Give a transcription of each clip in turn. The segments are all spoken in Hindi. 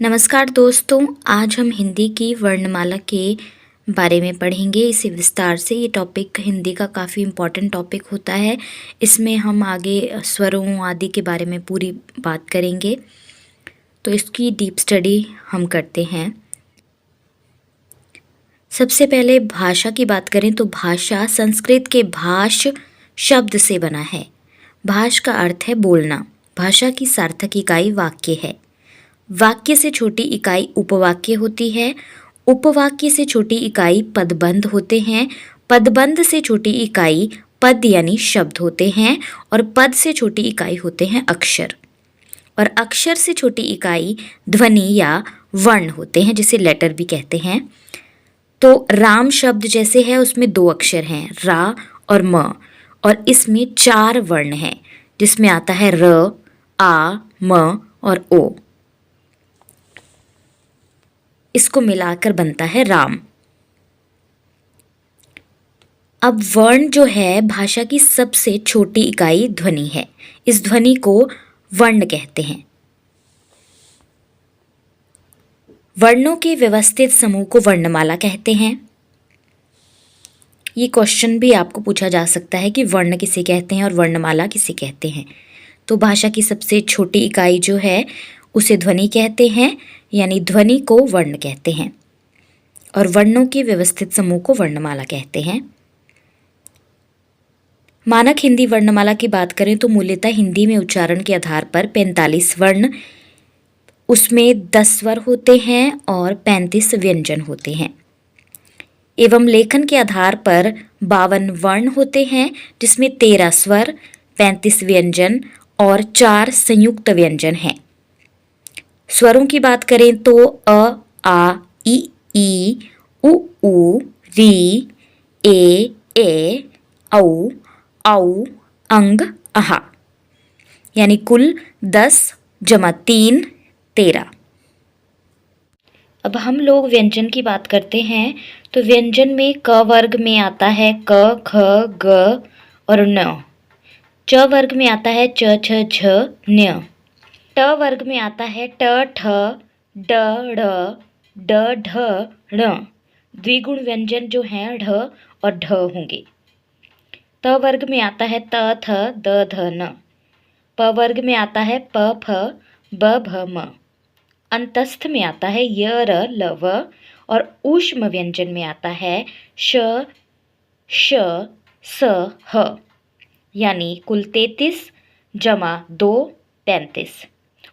नमस्कार दोस्तों, आज हम हिंदी की वर्णमाला के बारे में पढ़ेंगे इसे विस्तार से। ये टॉपिक हिंदी का काफ़ी इम्पोर्टेंट टॉपिक होता है। इसमें हम आगे स्वरों आदि के बारे में पूरी बात करेंगे, तो इसकी डीप स्टडी हम करते हैं। सबसे पहले भाषा की बात करें तो भाषा संस्कृत के भाष शब्द से बना है। भाष का अर्थ है बोलना। भाषा की सार्थक इकाई वाक्य है। वाक्य से छोटी इकाई उपवाक्य होती है। उपवाक्य से छोटी इकाई पदबंध होते हैं। पदबंध से छोटी इकाई पद यानी शब्द होते हैं और पद से छोटी इकाई होते हैं अक्षर। और अक्षर से छोटी इकाई ध्वनि या वर्ण होते हैं, जिसे लेटर भी कहते हैं। तो राम शब्द जैसे है उसमें 2 अक्षर हैं, रा और म, और इसमें 4 वर्ण हैं, जिसमें आता है र, आ, म और ओ। इसको मिलाकर बनता है राम। अब वर्ण जो है भाषा की सबसे छोटी इकाई ध्वनि है। इस ध्वनि को वर्ण कहते हैं। वर्णों के व्यवस्थित समूह को वर्णमाला कहते हैं। ये क्वेश्चन भी आपको पूछा जा सकता है कि वर्ण किसे कहते हैं और वर्णमाला किसे कहते हैं। तो भाषा की सबसे छोटी इकाई जो है उसे ध्वनि कहते हैं, यानी ध्वनि को वर्ण कहते हैं, और वर्णों के व्यवस्थित समूह को वर्णमाला कहते हैं। मानक हिंदी वर्णमाला की बात करें तो मूल्यतः हिंदी में उच्चारण के आधार पर 45 वर्ण, उसमें 10 स्वर होते हैं और 35 व्यंजन होते हैं। एवं लेखन के आधार पर 52 वर्ण होते हैं, जिसमें 13 स्वर, 35 व्यंजन और 4 संयुक्त व्यंजन हैं। स्वरों की बात करें तो अ, आ, ई, उ, री, ए, औ, अंग, अहा, यानी कुल 10 जमा 3 13। अब हम लोग व्यंजन की बात करते हैं तो व्यंजन में क वर्ग में आता है क, ख, ग और न। च वर्ग में आता है च, छ, झ, ञ। ट वर्ग में आता है ट, ठ, ड, ढ़, ड, ढ, ण। द्विगुण व्यंजन जो हैं ढ और ढ होंगे। त वर्ग में आता है त, थ, द, ध, न। प वर्ग में आता है प, फ, ब, भ, म। अंतस्थ में आता है य, र, ल, व, और ऊष्म व्यंजन में आता है श, श, स, ह, यानी कुल 33 जमा 2 35।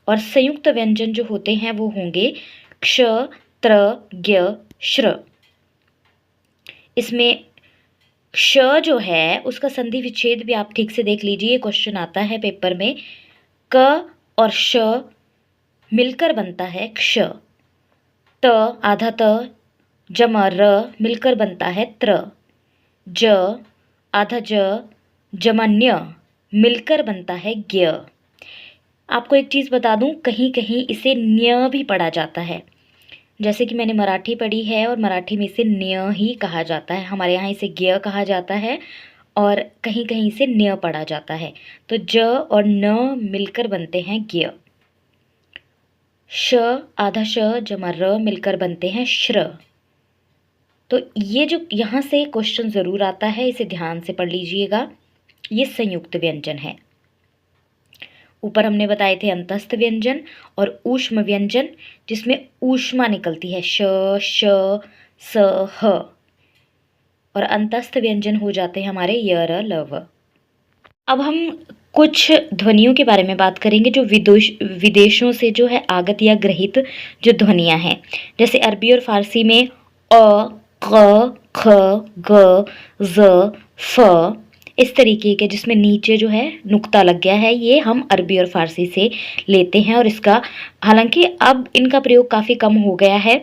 और संयुक्त व्यंजन जो होते हैं वो होंगे क्ष, त्र, ज्ञ, श्र। इसमें क्ष जो है उसका संधि विच्छेद भी आप ठीक से देख लीजिए, क्वेश्चन आता है पेपर में। क और श मिलकर बनता है क्ष। त आधा त जमा र मिलकर बनता है त्र। ज आधा ज जमा न्य मिलकर बनता है ज्ञ। आपको एक चीज़ बता दूं, कहीं कहीं इसे न्य भी पढ़ा जाता है। जैसे कि मैंने मराठी पढ़ी है और मराठी में इसे न्य ही कहा जाता है। हमारे यहाँ इसे ज्ञ कहा जाता है और कहीं कहीं इसे न्य पढ़ा जाता है। तो ज और न मिलकर बनते हैं ज्ञ। श आधा श जमा र मिलकर बनते हैं श्र। तो ये जो यहाँ से क्वेश्चन ज़रूर आता है, इसे ध्यान से पढ़ लीजिएगा। ये संयुक्त व्यंजन है। ऊपर हमने बताए थे अंतस्थ व्यंजन और ऊष्म व्यंजन, जिसमें ऊष्मा निकलती है श, श, स, ह, और अंतस्थ व्यंजन हो जाते हैं हमारे य, र, ल, व। अब हम कुछ ध्वनियों के बारे में बात करेंगे जो विदेशों से जो है आगत या ग्रहित जो ध्वनियाँ हैं। जैसे अरबी और फारसी में अ, क, ख, ग, ज़, फ, इस तरीके के जिसमें नीचे जो है नुक्ता लग गया है, ये हम अरबी और फारसी से लेते हैं। और इसका हालांकि अब इनका प्रयोग काफ़ी कम हो गया है,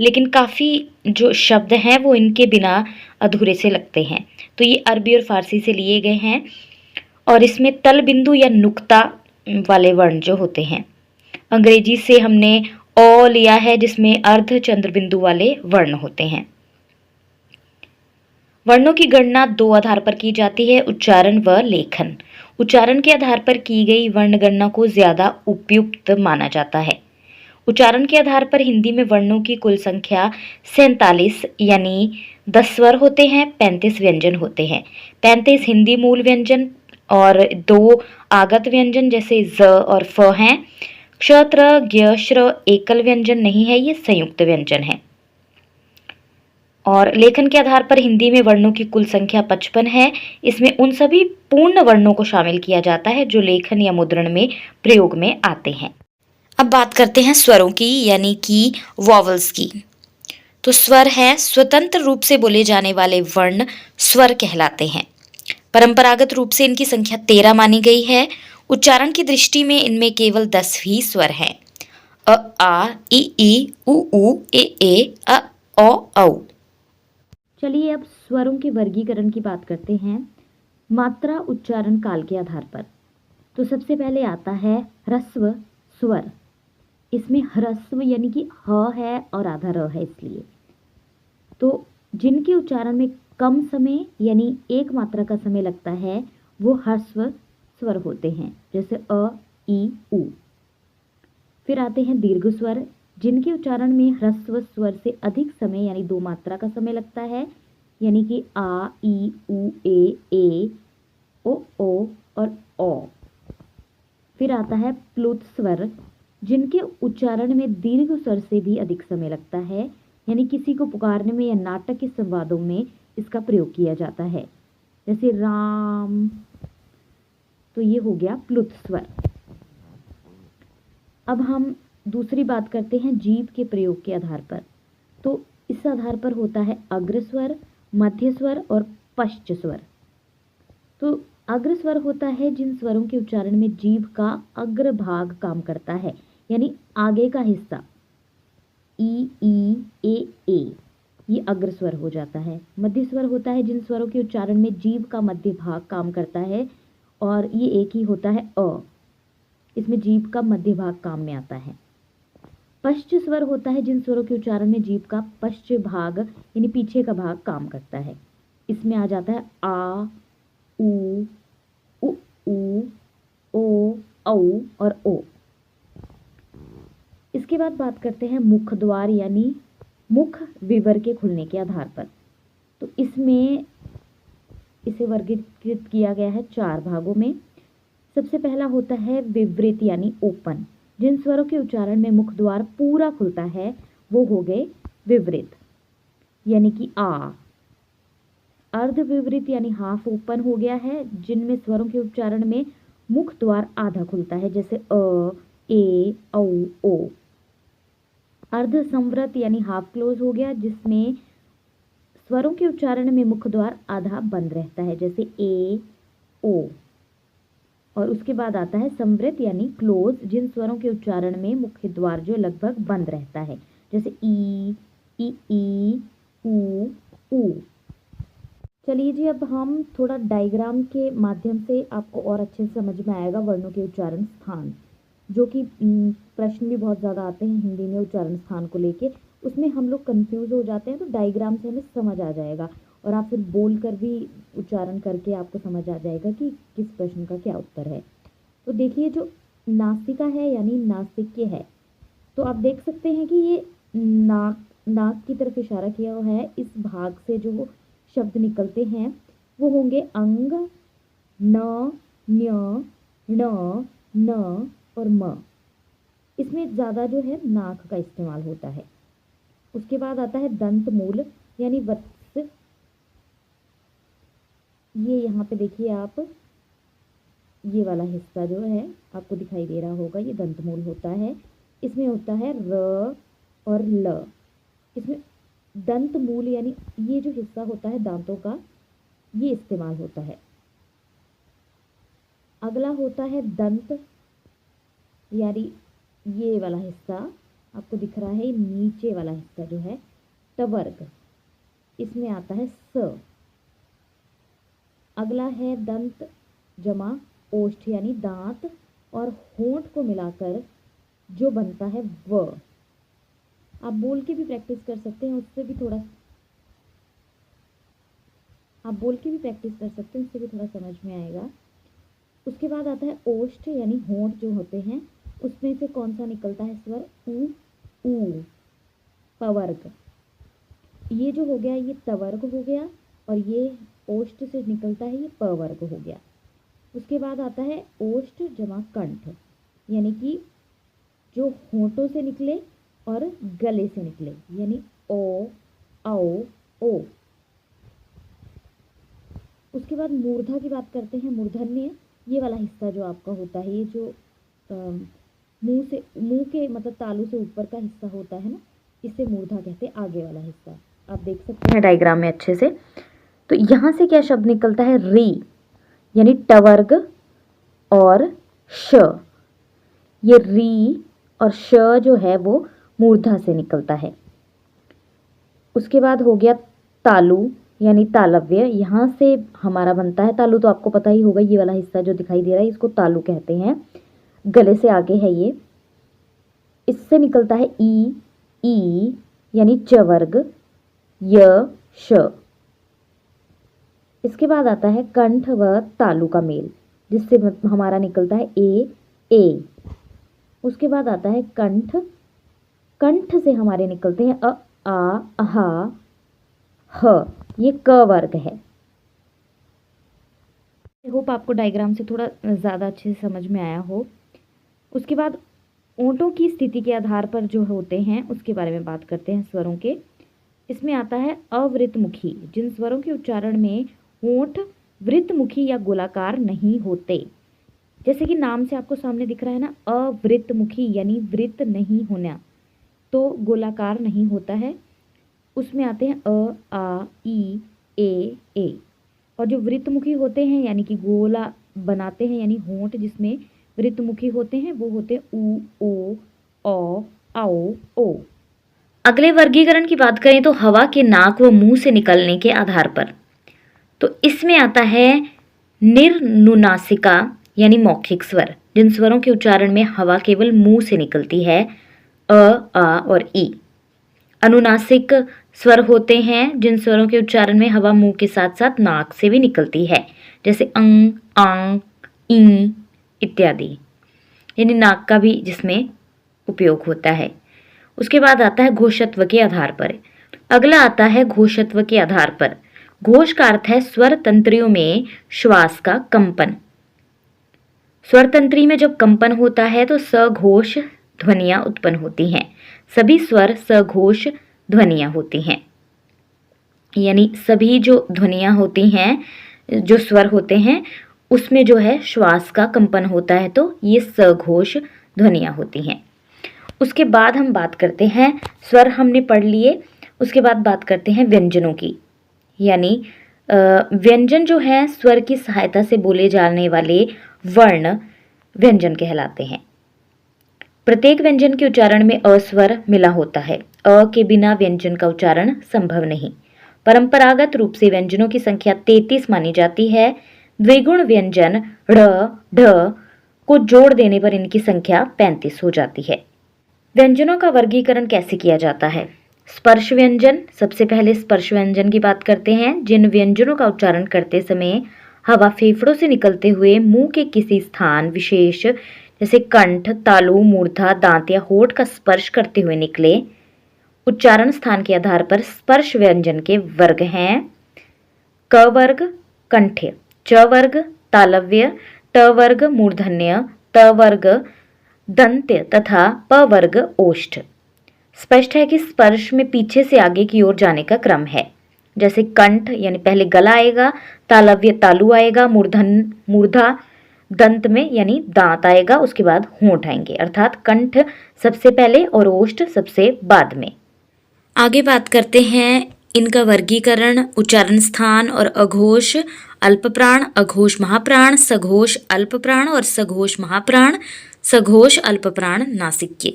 लेकिन काफ़ी जो शब्द हैं वो इनके बिना अधूरे से लगते हैं। तो ये अरबी और फारसी से लिए गए हैं। और इसमें तल बिंदु या नुक्ता वाले वर्ण जो होते हैं। अंग्रेजी से हमने ओ लिया है, जिसमें अर्ध चंद्र बिंदु वाले वर्ण होते हैं। वर्णों की गणना 2 आधार पर की जाती है, उच्चारण व लेखन। उच्चारण के आधार पर की गई वर्ण गणना को ज्यादा उपयुक्त माना जाता है। उच्चारण के आधार पर हिंदी में वर्णों की कुल संख्या 47 यानी 10 स्वर होते हैं, 35 व्यंजन होते हैं। 35 हिंदी मूल व्यंजन और 2 आगत व्यंजन जैसे ज और फ हैं। क्ष, त्र, ज्ञ, श्र एकल व्यंजन नहीं है, ये संयुक्त व्यंजन है। और लेखन के आधार पर हिंदी में वर्णों की कुल संख्या 55 है। इसमें उन सभी पूर्ण वर्णों को शामिल किया जाता है जो लेखन या मुद्रण में प्रयोग में आते हैं। अब बात करते हैं स्वरों की, यानी कि वॉवल्स की। तो स्वर है स्वतंत्र रूप से बोले जाने वाले वर्ण स्वर कहलाते हैं। परंपरागत रूप से इनकी संख्या 13 मानी गई है। उच्चारण की दृष्टि में इनमें केवल 10 ही स्वर हैं। अ, आ, ई, उ, ए, अ, औ। चलिए अब स्वरों के वर्गीकरण की बात करते हैं मात्रा उच्चारण काल के आधार पर। तो सबसे पहले आता है ह्रस्व स्वर। इसमें ह्रस्व यानी कि ह है और आधा र है, इसलिए तो जिनके उच्चारण में कम समय यानी एक मात्रा का समय लगता है वो ह्रस्व स्वर होते हैं, जैसे अ, ई, उ। फिर आते हैं दीर्घ स्वर, जिनके उच्चारण में ह्रस्व स्वर से अधिक समय यानी 2 मात्रा का समय लगता है, यानी कि आ, ई, उ, ए, ओ और ओ। फिर आता है प्लुत स्वर, जिनके उच्चारण में दीर्घ स्वर से भी अधिक समय लगता है, यानी किसी को पुकारने में या नाटक के संवादों में इसका प्रयोग किया जाता है, जैसे राम। तो ये हो गया प्लुत स्वर। अब हम दूसरी बात करते हैं जीभ के प्रयोग के आधार पर। तो इस आधार पर होता है अग्र स्वर, मध्य स्वर और पश्च स्वर। तो अग्र स्वर होता है जिन स्वरों के उच्चारण में जीभ का अग्र भाग काम करता है, यानी आगे का हिस्सा। ई, ए, ये अग्र स्वर हो जाता है। मध्य स्वर होता है जिन स्वरों के उच्चारण में जीभ का मध्य भाग काम करता है, और ये एक ही होता है अ। इसमें जीभ का मध्य भाग काम में आता है। पश्च स्वर होता है जिन स्वरों के उच्चारण में जीभ का पश्च भाग यानी पीछे का भाग काम करता है। इसमें आ जाता है आ, उ, ओ, औ और ओ। इसके बाद बात करते हैं मुख द्वार यानी मुख विवर के खुलने के आधार पर। तो इसमें इसे वर्गीकृत किया गया है 4 भागों में। सबसे पहला होता है विवृत यानी ओपन। जिन स्वरों के उच्चारण में मुख द्वार पूरा खुलता है वो हो गए विवृत, यानी कि आ। अर्ध विवृत यानी हाफ ओपन हो गया है, जिनमें स्वरों के उच्चारण में मुख द्वार आधा खुलता है, जैसे अ, ए, औ, ओ। अर्ध संवृत यानी हाफ क्लोज हो गया, जिसमें स्वरों के उच्चारण में मुख द्वार आधा बंद रहता है, जैसे ए, ओ। और उसके बाद आता है संवृत यानी क्लोज, जिन स्वरों के उच्चारण में मुख्य द्वार जो लगभग बंद रहता है, जैसे ई, उ। चलिए जी, अब हम थोड़ा डायग्राम के माध्यम से आपको और अच्छे से समझ में आएगा वर्णों के उच्चारण स्थान, जो कि प्रश्न भी बहुत ज़्यादा आते हैं हिंदी में उच्चारण स्थान को लेके। उसमें हम लोग कंफ्यूज हो जाते हैं, तो डायग्राम से हमें समझ आ जाएगा और आप फिर बोल कर भी उच्चारण करके आपको समझ आ जाएगा कि किस प्रश्न का क्या उत्तर है। तो देखिए, जो नासिका है यानी नासिक्य है, तो आप देख सकते हैं कि ये नाक की तरफ इशारा किया हुआ है। इस भाग से जो शब्द निकलते हैं वो होंगे अंग, न, न्य, ण, न और म। इसमें ज़्यादा जो है नाक का इस्तेमाल होता है। उसके बाद आता है दंत मूल यानी वत्स। ये यहाँ पे देखिए आप, ये वाला हिस्सा जो है आपको दिखाई दे रहा होगा, ये दंत मूल होता है। इसमें होता है र और ल। इसमें दंत मूल यानी ये जो हिस्सा होता है दांतों का, ये इस्तेमाल होता है। अगला होता है दंत, यानी ये वाला हिस्सा आपको दिख रहा है, नीचे वाला हिस्सा जो है टवर्ग, इसमें आता है स। अगला है दंत जमा ओष्ठ यानी दांत और होंठ को मिलाकर जो बनता है व। आप बोल के भी प्रैक्टिस कर सकते हैं, उससे भी थोड़ा समझ में आएगा। उसके बाद आता है ओष्ठ यानी होंठ जो होते हैं उसमें से कौन सा निकलता है स्वर? ऊ, ऊ, पवर्ग। ये जो हो गया ये तवर्ग हो गया, और ये ओष्ठ से निकलता है ये पवर्ग हो गया। उसके बाद आता है ओष्ठ जमा कंठ, यानी कि जो होंठों से निकले और गले से निकले, यानी ओ, औ, ओ। उसके बाद मूर्धा की बात करते हैं। मूर्धन्य, ये वाला हिस्सा जो आपका होता है, ये जो मुंह के मतलब तालू से ऊपर का हिस्सा होता है ना, इसे मूर्धा कहते हैं, आगे वाला हिस्सा। आप देख सकते हैं डायग्राम में अच्छे से। तो यहाँ से क्या शब्द निकलता है? री, यानी टवर्ग और श। ये री और श जो है वो मूर्धा से निकलता है। उसके बाद हो गया तालु, यानी तालव्य। यहाँ से हमारा बनता है तालु, तो आपको पता ही होगा, ये वाला हिस्सा जो दिखाई दे रहा है इसको तालु कहते हैं। गले से आगे है ये। इससे निकलता है ई, यानी चवर्ग, य, श। इसके बाद आता है कंठ व तालु का मेल, जिससे हमारा निकलता है ए। उसके बाद आता है कंठ। कंठ से हमारे निकलते हैं अ, आ, अहा, ह। ये क वर्ग है। आई होप आपको डायग्राम से थोड़ा ज़्यादा अच्छे से समझ में आया हो। उसके बाद ओंठों की स्थिति के आधार पर जो होते हैं उसके बारे में बात करते हैं स्वरों के। इसमें आता है अवृतमुखी, जिन स्वरों के उच्चारण में होंठ वृत्तमुखी या गोलाकार नहीं होते। जैसे कि नाम से आपको सामने दिख रहा है ना, अवृतमुखी यानी वृत्त नहीं होना, तो गोलाकार नहीं होता है। उसमें आते हैं अ, आ, ई, ए। और जो वृत्तमुखी होते हैं यानी कि गोला बनाते हैं, यानी होंठ जिसमें वृत्तमुखी होते हैं, वो होते हैं ऊ, ओ, औ, आओ, ओ। अगले वर्गीकरण की बात करें तो हवा के नाक व मुंह से निकलने के आधार पर, तो इसमें आता है निर्नुनासिका यानी मौखिक स्वर, जिन स्वरों के उच्चारण में हवा केवल मुंह से निकलती है, अ, आ और ई। अनुनासिक स्वर होते हैं जिन स्वरों के उच्चारण में हवा मुंह के साथ साथ नाक से भी निकलती है, जैसे अंग, आंग, ई इत्यादि, यानी नाक का भी जिसमें उपयोग होता है। उसके बाद आता है घोषत्व के आधार पर। अगला आता है घोषत्व के आधार पर। घोष का अर्थ है स्वर तंत्रियों में श्वास का कंपन। स्वर तंत्री में जब कंपन होता है तो सघोष ध्वनियां उत्पन्न होती हैं। सभी स्वर सघोष ध्वनियां होती हैं, यानी सभी जो ध्वनियां होती हैं, जो स्वर होते हैं, उसमें जो है श्वास का कंपन होता है, तो ये सघोष ध्वनियां होती हैं। उसके बाद हम बात करते हैं, स्वर हमने पढ़ लिए, उसके बाद बात करते हैं व्यंजनों की। यानी व्यंजन जो है स्वर की सहायता से बोले जाने वाले वर्ण व्यंजन कहलाते हैं। प्रत्येक व्यंजन के उच्चारण में अस्वर मिला होता है। अ के बिना व्यंजन का उच्चारण संभव नहीं। परंपरागत रूप से व्यंजनों की संख्या 33 मानी जाती है। द्विगुण व्यंजन ढ़, ढ को जोड़ देने पर इनकी संख्या 35 हो जाती है। व्यंजनों का वर्गीकरण कैसे किया जाता है? स्पर्श व्यंजन। सबसे पहले स्पर्श व्यंजन की बात करते हैं, जिन व्यंजनों का उच्चारण करते समय हवा फेफड़ों से निकलते हुए मुंह के किसी स्थान विशेष जैसे कंठ, तालु, मूर्धा, दांत या होठ का स्पर्श करते हुए निकले। उच्चारण स्थान के आधार पर स्पर्श व्यंजन के वर्ग हैं क वर्ग कंठ्य, च वर्ग तालव्य, ट वर्ग मूर्धन्य, त वर्ग दंत्य तथा प वर्ग ओष्ठ। स्पष्ट है कि स्पर्श में पीछे से आगे की ओर जाने का क्रम है। जैसे कंठ यानी पहले गला आएगा, तालव्य तालु आएगा, मूर्धा दंत में यानी दांत आएगा, उसके बाद होंठ आएंगे, अर्थात कंठ सबसे पहले और ओष्ठ सबसे बाद में। आगे बात करते हैं इनका वर्गीकरण, उच्चारण स्थान और अघोष अल्पप्राण, अघोष महाप्राण, सघोष अल्पप्राण और सघोष महाप्राण, सघोष अल्पप्राण नासिक्य।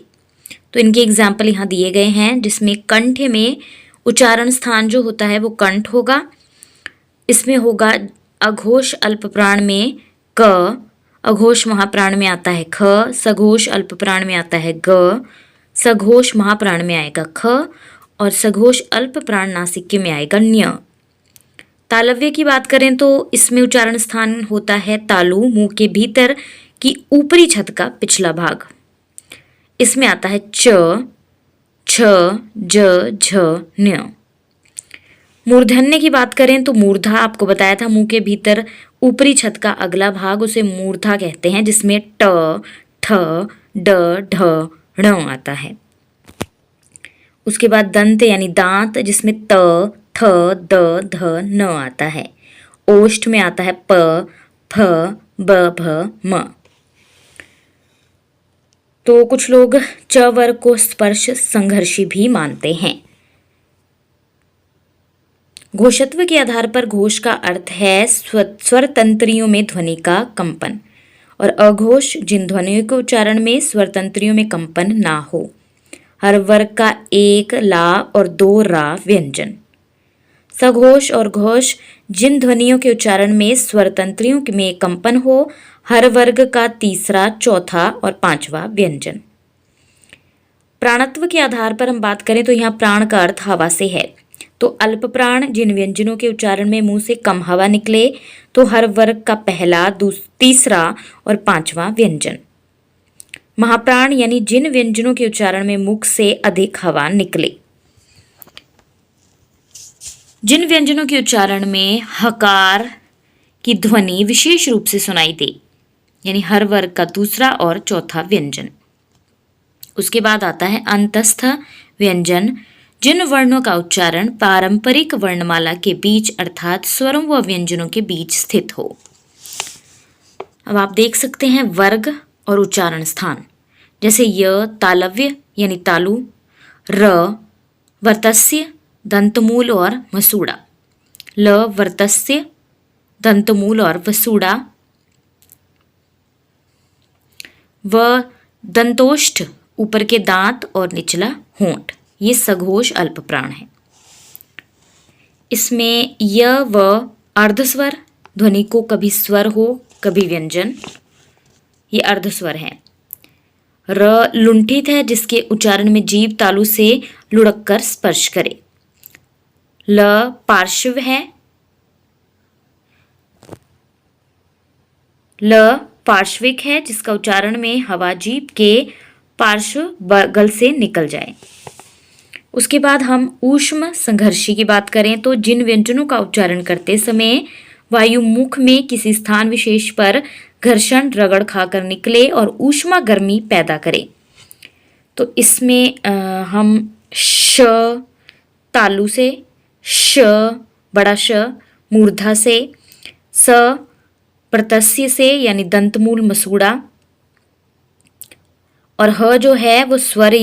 तो इनके एग्जाम्पल यहाँ दिए गए हैं, जिसमें कंठ में उच्चारण स्थान जो होता है वो कंठ होगा। इसमें होगा अघोष अल्पप्राण में क, अघोष महाप्राण में आता है ख, सघोष अल्पप्राण में आता है ग, सघोष महाप्राण में आएगा ख और सघोष अल्पप्राण नासिक्य में आएगा न्य। तालव्य की बात करें तो इसमें उच्चारण स्थान होता है तालु, मुंह के भीतर की ऊपरी छत का पिछला भाग। इसमें आता है च, छ, ज, झ, न्य। मूर्धन्य की बात करें तो मूर्धा आपको बताया था, मुंह के भीतर ऊपरी छत का अगला भाग, उसे मूर्धा कहते हैं, जिसमें ट, ठ, ड, ढ, ण आता है। उसके बाद दंत यानी दांत, जिसमें त, थ, द, ध, न आता है। ओष्ठ में आता है प, फ, ब, भ, म। तो कुछ लोग च वर्ग को स्पर्श संघर्षी भी मानते हैं। घोषत्व के आधार पर घोष का अर्थ है स्वर तंत्रियों में ध्वनि का कंपन, और अघोष जिन ध्वनियों के उच्चारण में स्वर तंत्रियों में कंपन ना हो। हर वर्ग का एक ला और दो रा व्यंजन। सघोष और घोष जिन ध्वनियों के उच्चारण में स्वर तंत्रियों में कंपन हो। हर वर्ग का तीसरा, चौथा और पांचवा व्यंजन। प्राणत्व के आधार पर हम बात करें तो यहाँ प्राण का अर्थ हवा से है। तो अल्प प्राण जिन व्यंजनों के उच्चारण में मुंह से कम हवा निकले, तो हर वर्ग का पहला, तीसरा और पांचवा व्यंजन। महाप्राण यानी जिन व्यंजनों के उच्चारण में मुख से अधिक हवा निकले। जिन व्यंजनों के उच्चारण में हकार की ध्वनि विशेष रूप से सुनाई दे, यानी हर वर्ग का दूसरा और चौथा व्यंजन। उसके बाद आता है अंतस्थ व्यंजन, जिन वर्णों का उच्चारण पारंपरिक वर्णमाला के बीच अर्थात स्वरों व व्यंजनों के बीच स्थित हो। अब आप देख सकते हैं वर्ग और उच्चारण स्थान, जैसे य तालव्य यानी तालु, र वर्तस्य दंतमूल और मसूड़ा, ल वर्तस्य दंतमूल और वसूड़ा, व दंतोष्ठ ऊपर के दांत और निचला होंठ। ये सघोष अल्प प्राण है। इसमें य व अर्धस्वर ध्वनि को कभी स्वर हो कभी व्यंजन, ये अर्धस्वर है। र लुंठित है, जिसके उच्चारण में जीभ तालु से लुढ़क कर स्पर्श करे। ल पार्श्व है। ल पार्श्विक है, जिसका उच्चारण में हवा जीभ के पार्श्व बगल से निकल जाए। उसके बाद हम ऊष्म संघर्षी की बात करें तो जिन व्यंजनों का उच्चारण करते समय वायु मुख में किसी स्थान विशेष पर घर्षण रगड़ खाकर निकले और ऊष्मा गर्मी पैदा करे। तो इसमें हम श तालु से, श बड़ा श मूर्धा से, स प्रतस्य से यानी दंतमूल मसूड़ा, और ह जो है वो स्वर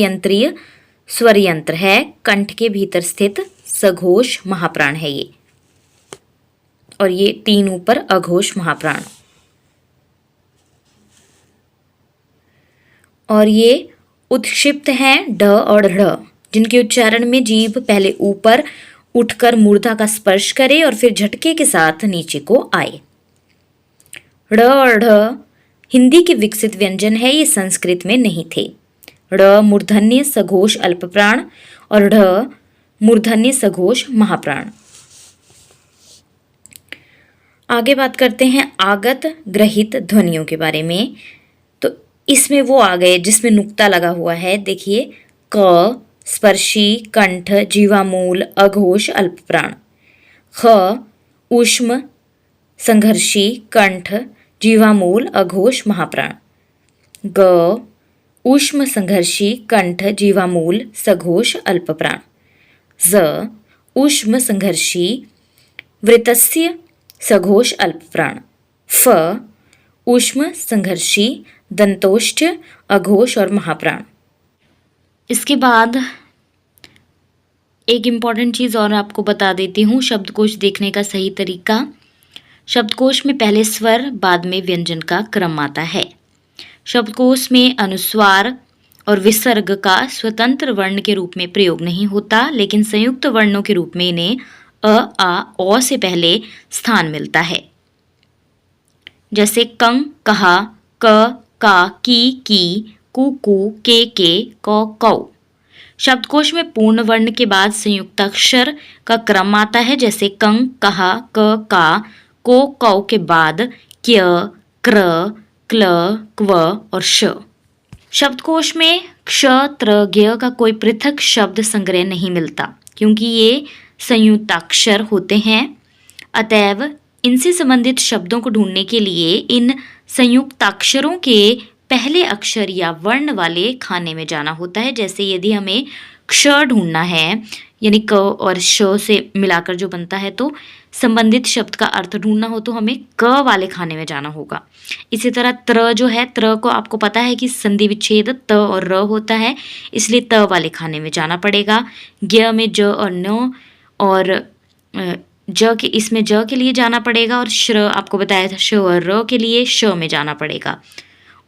यंत्र है, कंठ के भीतर स्थित सघोष महाप्राण है ये, और ये तीन ऊपर अघोष महाप्राण। और ये उत्क्षिप्त हैं ढ और ढ़, जिनके उच्चारण में जीभ पहले ऊपर उठकर मूर्धा का स्पर्श करे और फिर झटके के साथ नीचे को आए। ढ़ और ढ हिंदी के विकसित व्यंजन है, ये संस्कृत में नहीं थे। ढ़ मूर्धन्य सघोष अल्प प्राण और ढ मूर्धन्य सघोष महाप्राण। आगे बात करते हैं आगत ग्रहित ध्वनियों के बारे में। तो इसमें वो आ गए जिसमें नुक्ता लगा हुआ है, देखिए क स्पर्शी कंठ जीवामूल अघोष अल्प प्राण। ख ऊष्म संघर्षी कंठ जीवामूल अघोष महाप्राण। ग ऊष्म संघर्षी कंठ जीवामूल सघोष अल्प प्राण। ज ऊष्म संघर्षी वृतस्य सघोष अल्प प्राण। फ ऊष्म संघर्षी दंतोष्ठ अघोष और महाप्राण। इसके बाद एक इम्पॉर्टेंट चीज़ और आपको बता देती हूँ, शब्दकोश देखने का सही तरीका। शब्दकोश में पहले स्वर बाद में व्यंजन का क्रम आता है। शब्दकोश में अनुस्वार और विसर्ग का स्वतंत्र वर्ण के रूप में प्रयोग नहीं होता, लेकिन संयुक्त वर्णों के रूप में इन्हें अ, आ, औ से पहले स्थान मिलता है। जैसे कंग, कहा, क, का, की, कु, के, कौ, कौ। शब्दकोश में पूर्ण वर्ण के बाद संयुक्ताक्षर का क्रम आता है, जैसे कंग, कहा, क, का, को, कौ के बाद क्य, क्र, क्ल, क्व और श। शब्दकोश में क्ष त्र ज्ञ का कोई पृथक शब्द संग्रह नहीं मिलता क्योंकि ये संयुक्ताक्षर होते हैं। अतएव इनसे संबंधित शब्दों को ढूंढने के लिए इन संयुक्ताक्षरों के पहले अक्षर या वर्ण वाले खाने में जाना होता है। जैसे यदि हमें क्ष ढूंढना है यानी क और श से मिलाकर जो बनता है, तो संबंधित शब्द का अर्थ ढूंढना हो तो हमें क वाले खाने में जाना होगा। इसी तरह त्र जो है, त्र को आपको पता है कि संधि विच्छेद त और र होता है, इसलिए त वाले खाने में जाना पड़ेगा। ज्ञ में ज और न और ज के इसमें ज के लिए जाना पड़ेगा और श्र आपको बताया था श और र के लिए श में जाना पड़ेगा।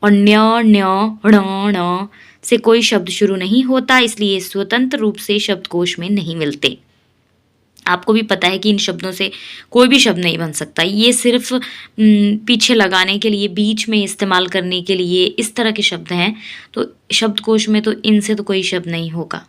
और न्य ण्य ण ण से कोई शब्द शुरू नहीं होता, इसलिए स्वतंत्र रूप से शब्दकोश में नहीं मिलते। आपको भी पता है कि इन शब्दों से कोई भी शब्द नहीं बन सकता। ये सिर्फ पीछे लगाने के लिए, बीच में इस्तेमाल करने के लिए इस तरह के शब्द हैं। तो शब्दकोश में तो इनसे तो कोई शब्द नहीं होगा।